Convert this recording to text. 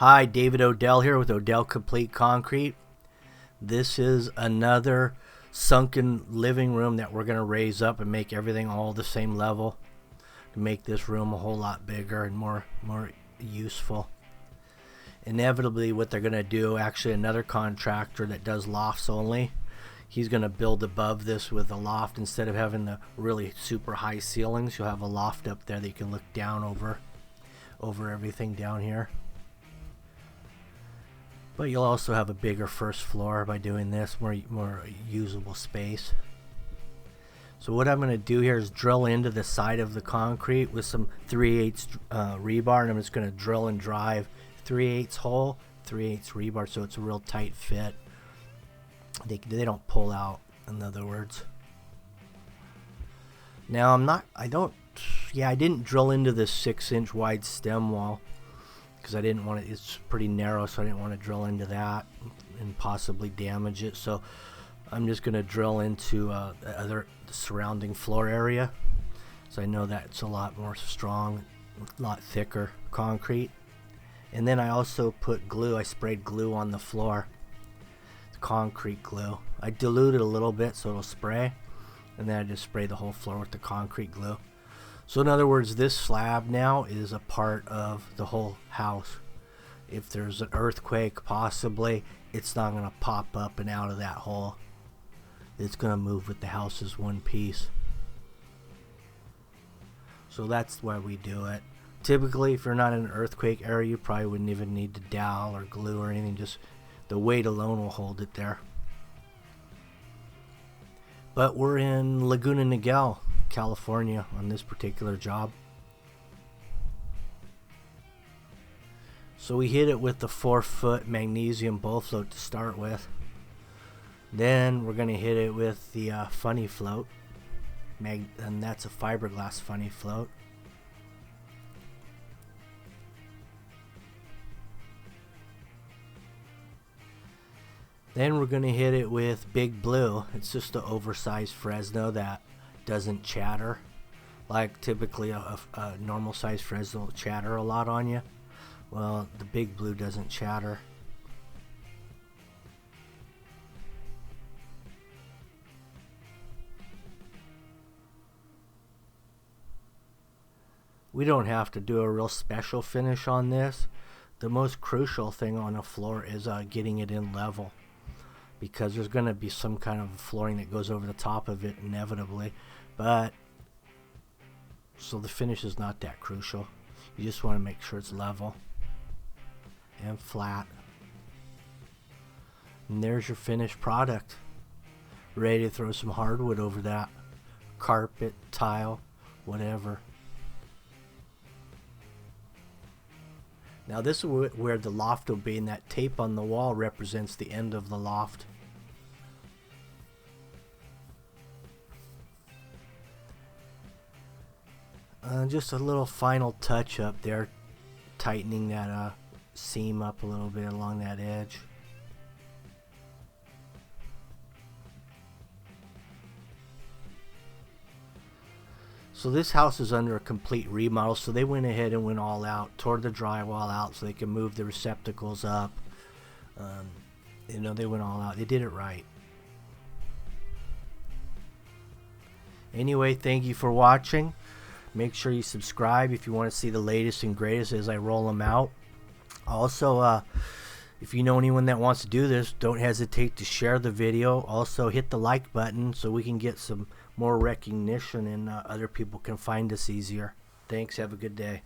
Hi, David Odell here with OdellCompleteConcrete. This is another sunken living room that we're going to raise up and make everything all the same level to make this room a whole lot bigger and more useful. Inevitably, what they're going to do, actually another contractor that does lofts only, he's going to build above this with a loft. Instead of having the really super high ceilings, you'll have a loft up there that you can look down over everything down here. But you'll also have a bigger first floor by doing this, more usable space. So what I'm going to do here is drill into the side of the concrete with some 3/8 rebar, and I'm just going to drill and drive 3/8 hole, 3/8 rebar, so it's a real tight fit. They don't pull out, in other words. Now I didn't drill into this 6-inch wide stem wall, because I didn't want it. It's pretty narrow, so I didn't want to drill into that and possibly damage it. So I'm just going to drill into the surrounding floor area, so I know that it's a lot more strong, a lot thicker concrete. And then I also put glue. I sprayed glue on the floor, the concrete glue. I dilute it a little bit so it'll spray, and then I just spray the whole floor with the concrete glue. So in other words, this slab now is a part of the whole house. If there's an earthquake, possibly, it's not going to pop up and out of that hole. It's going to move with the house as one piece. So that's why we do it. Typically, if you're not in an earthquake area, you probably wouldn't even need to dowel or glue or anything. Just the weight alone will hold it there. But we're in Laguna Niguel, California, on this particular job. So we hit it with the 4-foot magnesium bow float to start with. Then we're going to hit it with the funny float, and that's a fiberglass funny float. Then we're going to hit it with Big Blue. It's just an oversized Fresno that doesn't chatter like typically a normal size Fresno will chatter a lot on you. Well, the Big Blue doesn't chatter. We don't have to do a real special finish on this. The most crucial thing on a floor is getting it in level, because there's going to be some kind of flooring that goes over the top of it inevitably. But so the finish is not that crucial. You just want to make sure it's level and flat. And there's your finished product. Ready to throw some hardwood over that. Carpet, tile, whatever. Now this is where the loft will be, and that tape on the wall represents the end of the loft. Just a little final touch up there, tightening that seam up a little bit along that edge. So this house is under a complete remodel, so they went ahead and went all out, tore the drywall out so they can move the receptacles up. They went all out. They did it right. Anyway, thank you for watching. Make sure you subscribe if you want to see the latest and greatest as I roll them out. Also, if you know anyone that wants to do this, don't hesitate to share the video. Also, hit the like button so we can get some more recognition and other people can find us easier. Thanks. Have a good day.